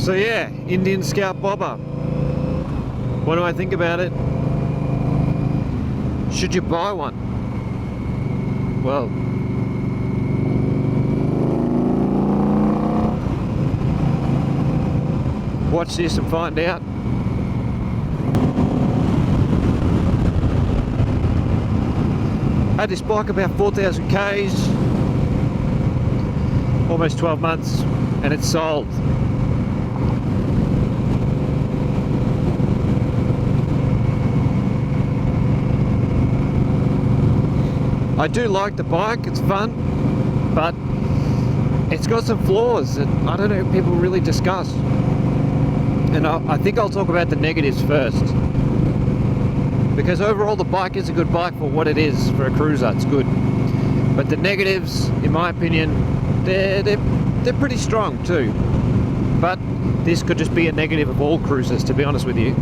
So yeah, Indian Scout Bobber. What do I think about it? Should you buy one? Well, watch this and find out. Had this bike about 4,000 Ks, almost 12 months, and it's sold. I do like the bike, it's fun, but it's got some flaws that I don't know people really discuss. And I think I'll talk about the negatives first. Because overall the bike is a good bike for what it is for a cruiser, it's good. But the negatives, in my opinion, they're pretty strong too. But this could just be a negative of all cruisers, to be honest with you.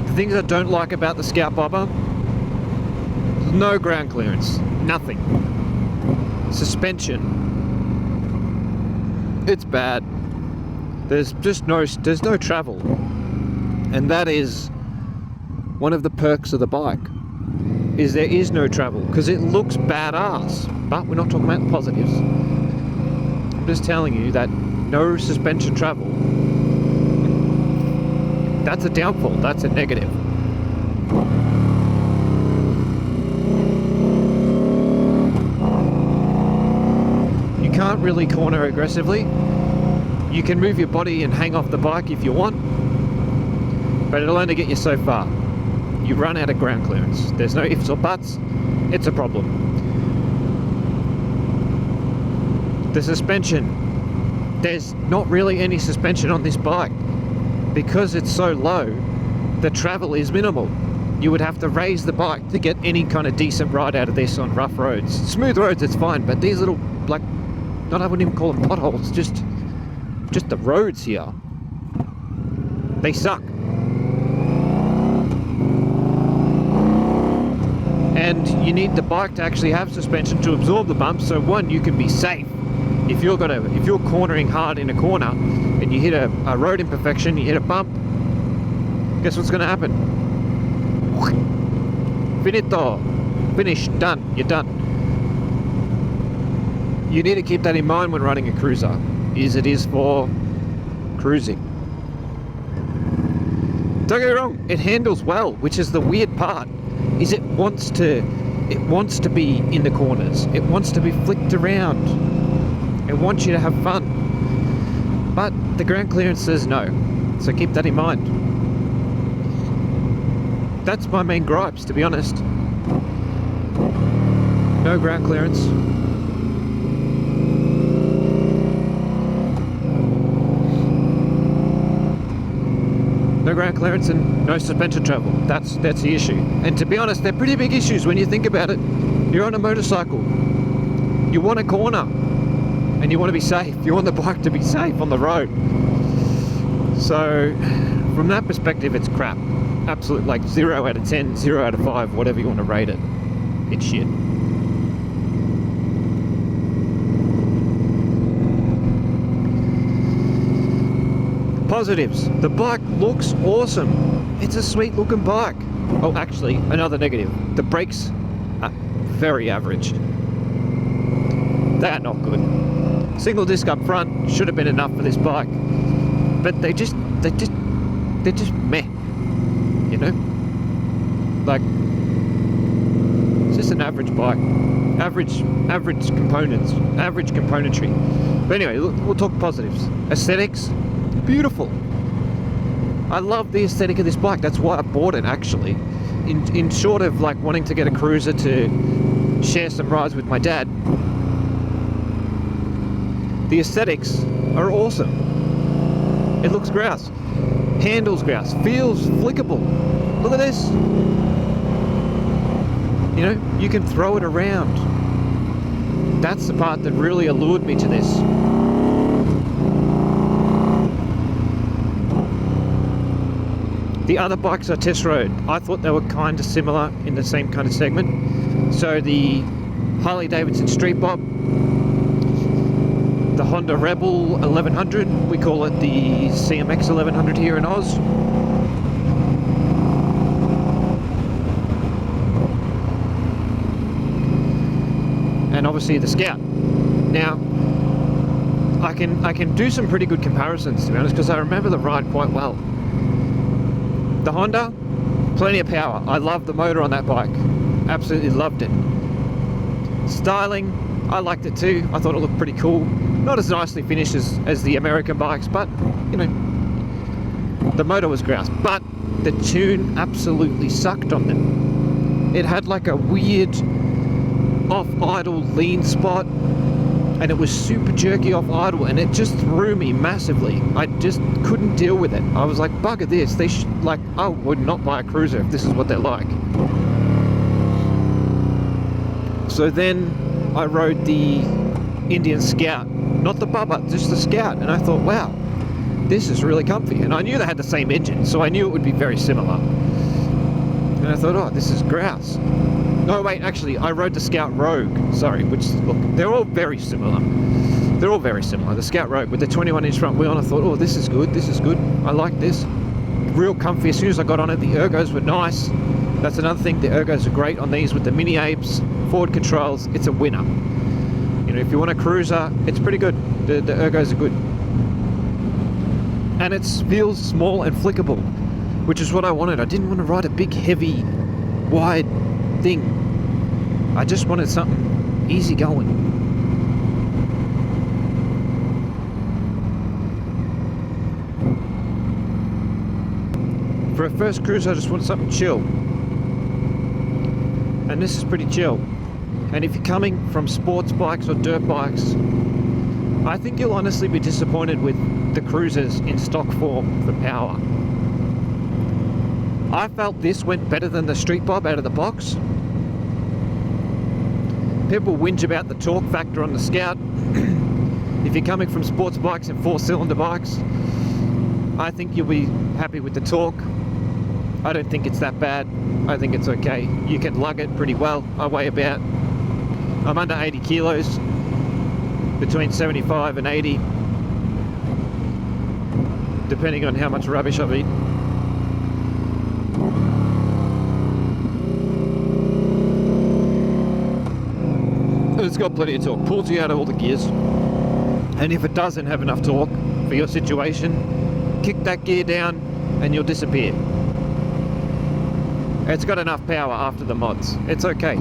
The things I don't like about the Scout Bobber: no ground clearance, nothing. Suspension, it's bad. There's no travel, and that is one of the perks of the bike, is there is no travel, because it looks badass. But we're not talking about the positives. I'm just telling you that no suspension travel, that's a downfall, that's a negative. You can't really corner aggressively. You can move your body and hang off the bike if you want, but it'll only get you so far. You run out of ground clearance. There's no ifs or buts. It's a problem. The suspension, there's not really any suspension on this bike. Because it's so low, the travel is minimal. You would have to raise the bike to get any kind of decent ride out of this on rough roads. Smooth roads, it's fine, but these little, like, I wouldn't even call them potholes, just the roads here, they suck. And you need the bike to actually have suspension to absorb the bumps, so one, you can be safe. If you're cornering hard in a corner and you hit a road imperfection, you hit a bump, guess what's going to happen? Finito. Finished. Done. You're done. You need to keep that in mind when running a cruiser. It is for cruising. Don't get me wrong, it handles well, which is the weird part. Is it wants to be in the corners. It wants to be flicked around. It wants you to have fun. But the ground clearance says no. So keep that in mind. That's my main gripes, to be honest. No ground clearance. No ground clearance and no suspension travel. That's the issue. And to be honest, they're pretty big issues when you think about it. You're on a motorcycle. You want a corner. And you want to be safe. You want the bike to be safe on the road. So, from that perspective, it's crap. Absolute, like 0 out of 10, 0 out of 5, whatever you want to rate it. It's shit. Positives. The bike looks awesome. It's a sweet looking bike. Oh, actually, another negative. The brakes are very average. They are not good. Single disc up front should have been enough for this bike. But they're just meh. You know? Like, it's just an average bike. Average components. Average componentry. But anyway, we'll talk positives. Aesthetics. Beautiful. I love the aesthetic of this bike. That's why I bought it, actually. In short of like wanting to get a cruiser to share some rides with my dad, the aesthetics are awesome. It looks grouse, handles grouse, feels flickable. Look at this. You know, you can throw it around. That's the part that really allured me to this. The other bikes I test rode, I thought they were kind of similar in the same kind of segment. So the Harley Davidson Street Bob, the Honda Rebel 1100. We call it the CMX 1100 here in Oz. And obviously the Scout. Now, I can do some pretty good comparisons, to be honest, because I remember the ride quite well. The Honda, plenty of power. I love the motor on that bike. Absolutely loved it. Styling, I liked it too. I thought it looked pretty cool. Not as nicely finished as the American bikes, but, you know, the motor was grouse. But the tune absolutely sucked on them. It had like a weird off-idle lean spot, and it was super jerky off idle, and it just threw me massively. I just couldn't deal with it. I was like, bugger this. They should, like, I would not buy a cruiser if this is what they're like. So then I rode the Indian Scout, not the Bubba, just the Scout, and I thought, wow, this is really comfy. And I knew they had the same engine, so I knew it would be very similar. And I thought, oh, this is grouse. No, wait, actually, I rode the Scout Rogue, sorry, which, look, they're all very similar. They're all very similar. The Scout Rogue with the 21-inch front wheel, and I thought, oh, this is good, I like this. Real comfy. As soon as I got on it, the ergos were nice. That's another thing, the ergos are great on these with the Mini Apes, forward controls, it's a winner. You know, if you want a cruiser, it's pretty good. The ergos are good. And it feels small and flickable, which is what I wanted. I didn't want to ride a big, heavy, wide thing. I just wanted something easy going. For a first cruise, I just wanted something chill. And this is pretty chill. And if you're coming from sports bikes or dirt bikes, I think you'll honestly be disappointed with the cruisers in stock form for power. I felt this went better than the Street Bob out of the box. People whinge about the torque factor on the Scout. If you're coming from sports bikes and 4-cylinder bikes, I think you'll be happy with the torque. I don't think it's that bad. I think it's okay. You can lug it pretty well. I'm under 80 kilos, between 75 and 80, depending on how much rubbish I've eaten. It's got plenty of torque, pulls you out of all the gears, and if it doesn't have enough torque for your situation, kick that gear down and you'll disappear. It's got enough power after the mods. It's okay.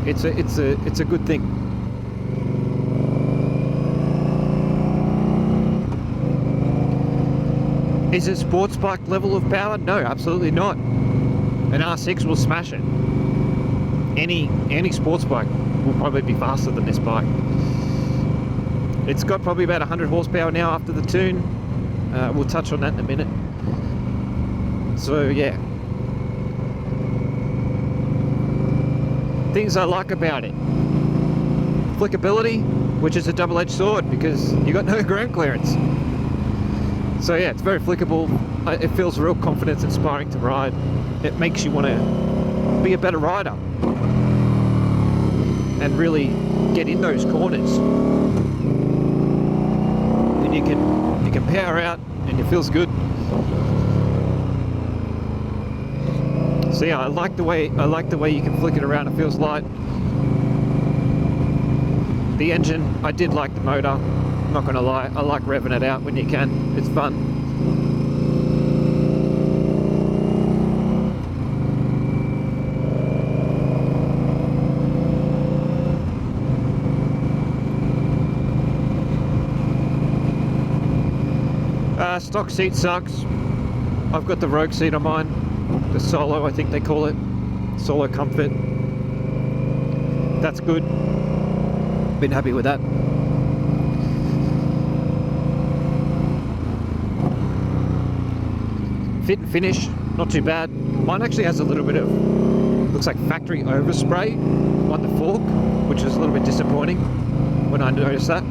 It's a good thing. Is it sports bike level of power? No, absolutely not. An R6 will smash it. Any sports bike will probably be faster than this bike. It's got probably about 100 horsepower now after the tune. We'll touch on that in a minute. So yeah. Things I like about it. Flickability, which is a double-edged sword because you got no ground clearance. So yeah, it's very flickable. It feels real confidence inspiring to ride. It makes you want to be a better rider and really get in those corners. And you can power out and it feels good. So yeah, I like the way you can flick it around. It feels light. The engine, I did like the motor. I'm not gonna lie, I like revving it out when you can. It's fun. Stock seat sucks. I've got the Rogue seat on mine. The Solo, I think they call it. Solo Comfort. That's good. Been happy with that. Fit and finish, not too bad. Mine actually has a little bit of, looks like factory overspray on the fork, which is a little bit disappointing when I noticed that.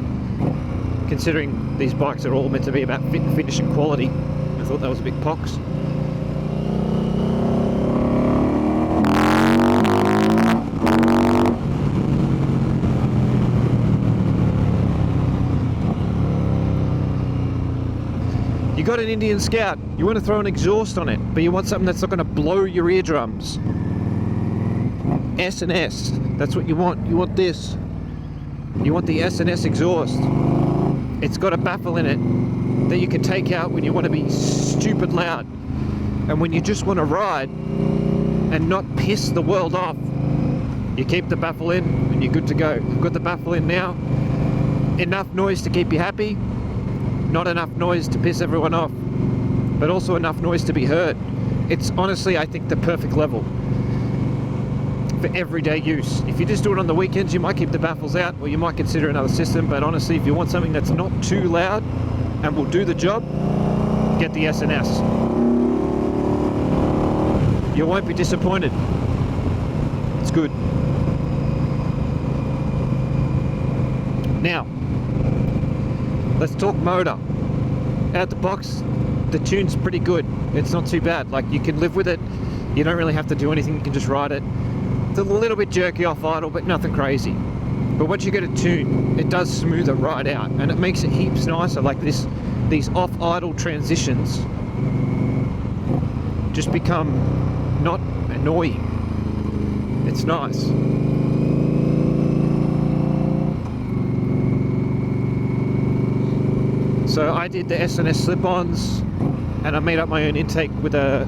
Considering these bikes are all meant to be about fit and finish and quality, I thought that was a bit pox. got an Indian Scout, you want to throw an exhaust on it, but you want something that's not going to blow your eardrums. S&S, that's what you want. You want this. You want the S&S exhaust. It's got a baffle in it that you can take out when you want to be stupid loud. And when you just want to ride and not piss the world off, you keep the baffle in and you're good to go. You've got the baffle in now. Enough noise to keep you happy, not enough noise to piss everyone off, but also enough noise to be heard. It's honestly, I think, the perfect level for everyday use. If you just do it on the weekends, you might keep the baffles out, or you might consider another system, but honestly, if you want something that's not too loud and will do the job, get the S&S. You won't be disappointed. It's good. Now, let's talk motor. Out the box, the tune's pretty good. It's not too bad. Like, you can live with it. You don't really have to do anything. You can just ride it. It's a little bit jerky off idle, but nothing crazy. But once you get a tune, it does smooth it right out, and it makes it heaps nicer. Like these off idle transitions just become not annoying. It's nice. So I did the S&S slip-ons, and I made up my own intake with a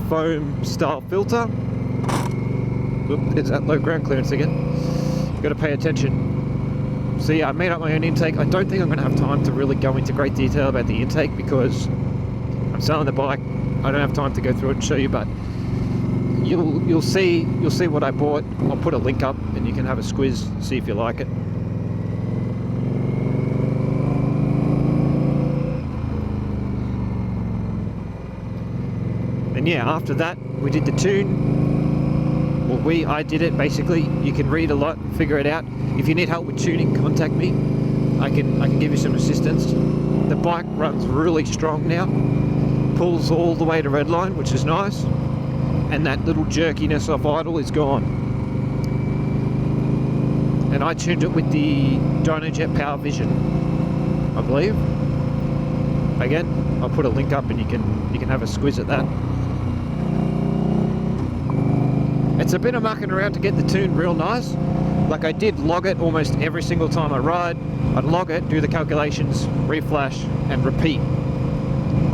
foam style filter. Oop, there's that low ground clearance again. Got to pay attention. So yeah, I made up my own intake. I don't think I'm going to have time to really go into great detail about the intake because I'm selling the bike. I don't have time to go through it and show you, but you'll see what I bought. I'll put a link up and you can have a squiz, see if you like it. And yeah, after that we did the tune. Well, I did it basically. You can read a lot and figure it out. If you need help with tuning, contact me. I can give you some assistance. The bike runs really strong now. Pulls all the way to redline, which is nice. And that little jerkiness off idle is gone. And I tuned it with the Dynojet Power Vision, I believe. Again, I'll put a link up and you can have a squiz at that. It's a bit of mucking around to get the tune real nice. Like, I did log it almost every single time I ride. I'd log it, do the calculations, reflash, and repeat. There's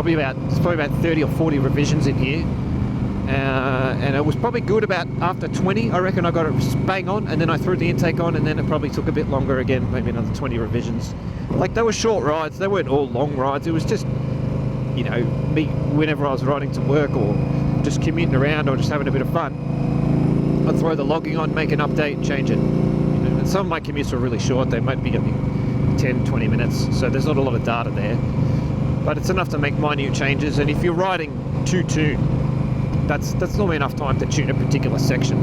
probably about 30 or 40 revisions in here. And it was probably good about after 20. I reckon I got it bang on, and then I threw the intake on, and then it probably took a bit longer again, maybe another 20 revisions. Like, they were short rides, they weren't all long rides. It was just, you know, me whenever I was riding to work or just commuting around or just having a bit of fun. I'd throw the logging on, make an update, change it. You know, and some of my commutes were really short. They might be only 10, 20 minutes, so there's not a lot of data there. But it's enough to make minute changes, and if you're riding to tune, that's normally enough time to tune a particular section.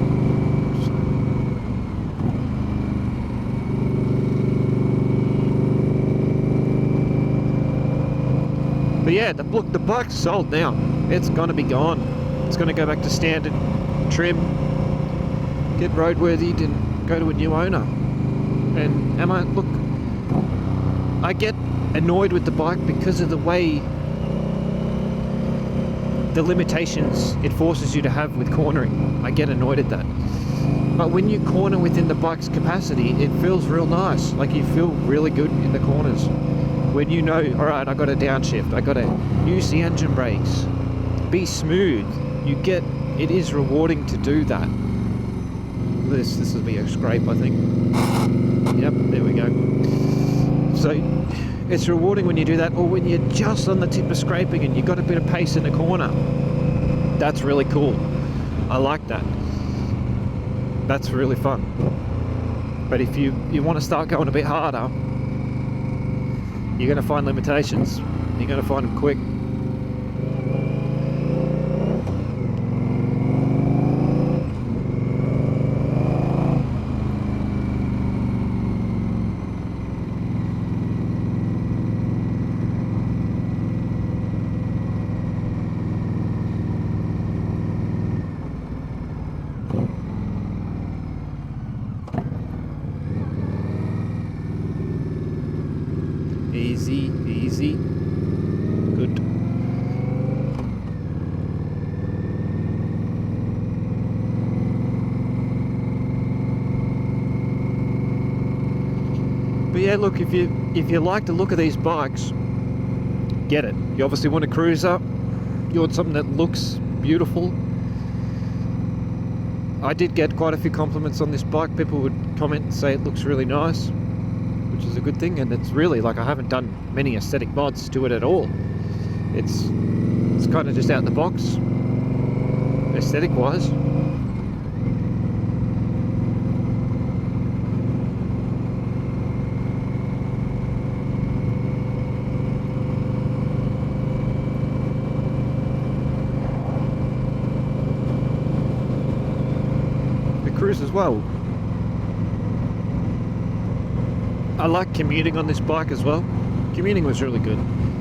But yeah, the bike's sold now. It's gonna be gone. It's gonna go back to standard trim, get roadworthy, and go to a new owner. And I get annoyed with the bike because of the way the limitations it forces you to have with cornering. I get annoyed at that. But when you corner within the bike's capacity, it feels real nice. Like, you feel really good in the corners. When you know, alright, I got to downshift, I got to use the engine brakes, be smooth. It is rewarding to do that. This will be a scrape, I think. Yep, there we go. So it's rewarding when you do that, or when you're just on the tip of scraping and you've got a bit of pace in the corner. That's really cool. I like that. That's really fun. But if you want to start going a bit harder, you're going to find limitations. You're going to find them quick. Easy, easy. Good. yeah, look, if you like the look of these bikes, get it. You obviously want a cruiser. You want something that looks beautiful. I did get quite a few compliments on this bike. People would comment and say it looks really nice, which is a good thing. And it's really, like, I haven't done many aesthetic mods to it at all. It's kind of just out the box, aesthetic wise. Cruise as well. I like commuting on this bike as well. Commuting was really good.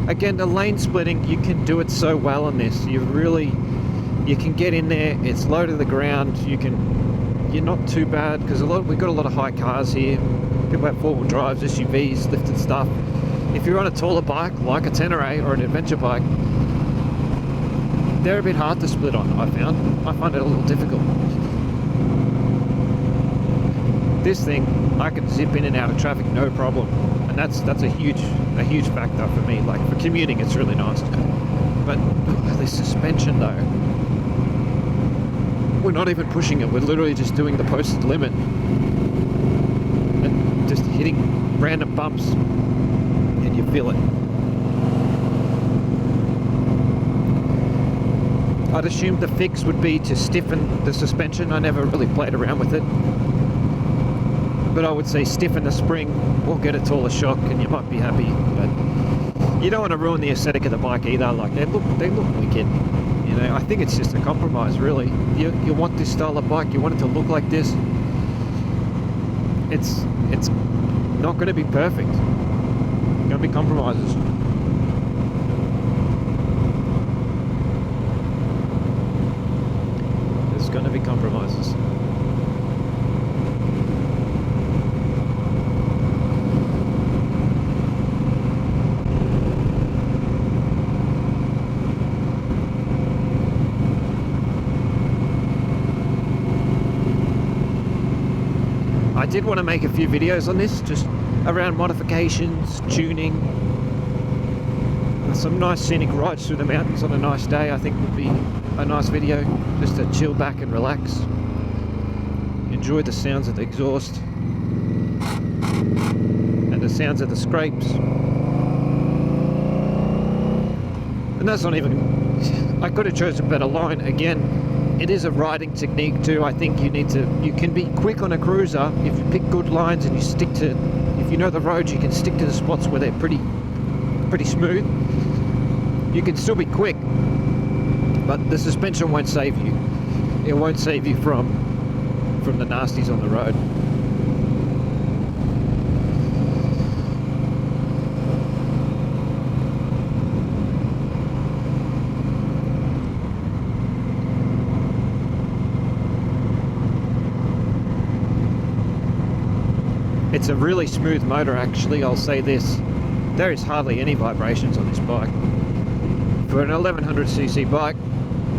Again, the lane splitting, you can do it so well on this. You can get in there. It's low to the ground. You're not too bad because we've got a lot of high cars here. People have four-wheel drives, SUVs, lifted stuff. If you're on a taller bike like a Tenere or an adventure bike, they're a bit hard to split on. I find it a little difficult. This thing, I can zip in and out of traffic no problem, and that's a huge factor for me. Like, for commuting, it's really nice. But the suspension though, we're not even pushing it. We're literally just doing the posted limit and just hitting random bumps, and you feel it. I'd assumed the fix would be to stiffen the suspension. I never really played around with it. But I would say stiffen the spring or get a taller shock and you might be happy. But you don't want to ruin the aesthetic of the bike either. Like, they look wicked. You know, I think it's just a compromise, really. You want this style of bike, you want it to look like this. It's not going to be perfect. Going to be compromises. There's going to be compromises. I did want to make a few videos on this, just around modifications, tuning, some nice scenic rides through the mountains on a nice day. I think would be a nice video, just to chill back and relax, enjoy the sounds of the exhaust and the sounds of the scrapes. And that's not even, I could have chosen a better line. Again, it is a riding technique too. I think you can be quick on a cruiser if you pick good lines and you stick to, if you know the roads, you can stick to the spots where they're pretty smooth. You can still be quick, but the suspension won't save you. It won't save you from the nasties on the road. It's a really smooth motor, actually. I'll say this, there is hardly any vibrations on this bike. For an 1100cc bike,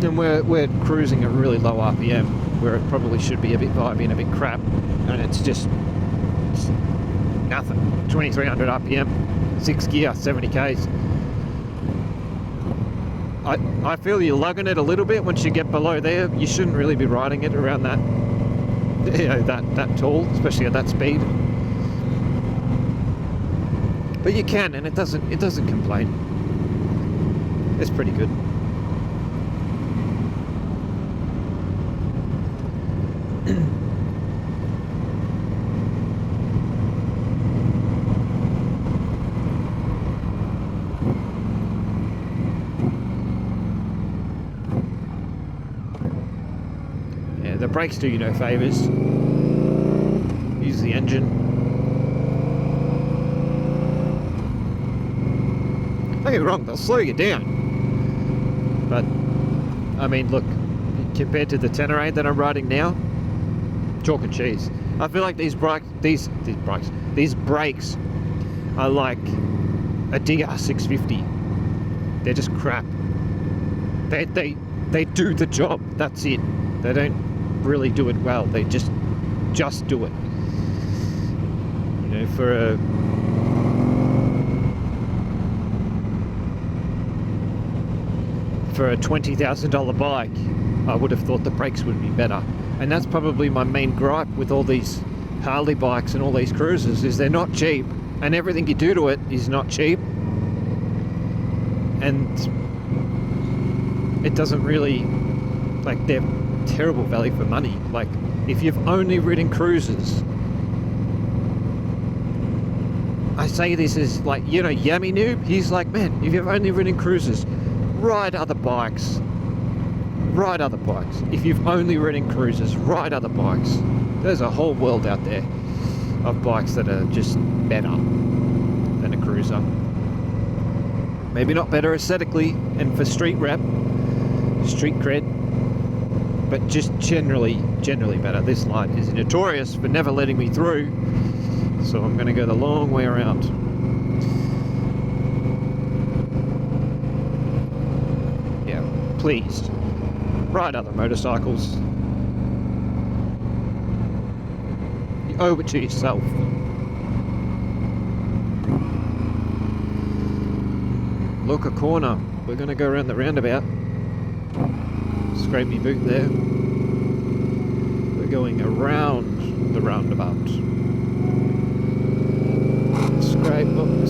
then we're cruising at really low RPM, where it probably should be a bit vibey and a bit crap, and it's nothing. 2300 RPM, 6 gear, 70 Ks. I feel you're lugging it a little bit once you get below there. You shouldn't really be riding it around that, that tall, especially at that speed. But you can, and it doesn't complain. It's pretty good. Yeah, the brakes do you no favours. Use the engine. Don't get me wrong, they'll slow you down. But, I mean, look, compared to the Tenere that I'm riding now, chalk and cheese. I feel like these brakes are like a DR650. They're just crap. They do the job, that's it. They don't really do it well, they just do it. You know, for a for a $20,000 bike, I would have thought the brakes would be better. And that's probably my main gripe with all these Harley bikes and all these cruisers, is they're not cheap, and everything you do to it is not cheap. And it doesn't really, like, they're terrible value for money. Like, if you've only ridden cruisers, I say this as, like, you know, Yummy Noob, he's like, man, if you've only ridden cruisers, ride other bikes. Ride other bikes. If you've only ridden cruisers, ride other bikes. There's a whole world out there of bikes that are just better than a cruiser. Maybe not better aesthetically and for street rep, street cred, but just generally better. This light is notorious for never letting me through, so I'm going to go the long way around. Yeah, please, ride other motorcycles. You owe it to yourself. Look, a corner. We're going to go around the roundabout. Scrape me boot there. We're going around the roundabout. Scrape, oh,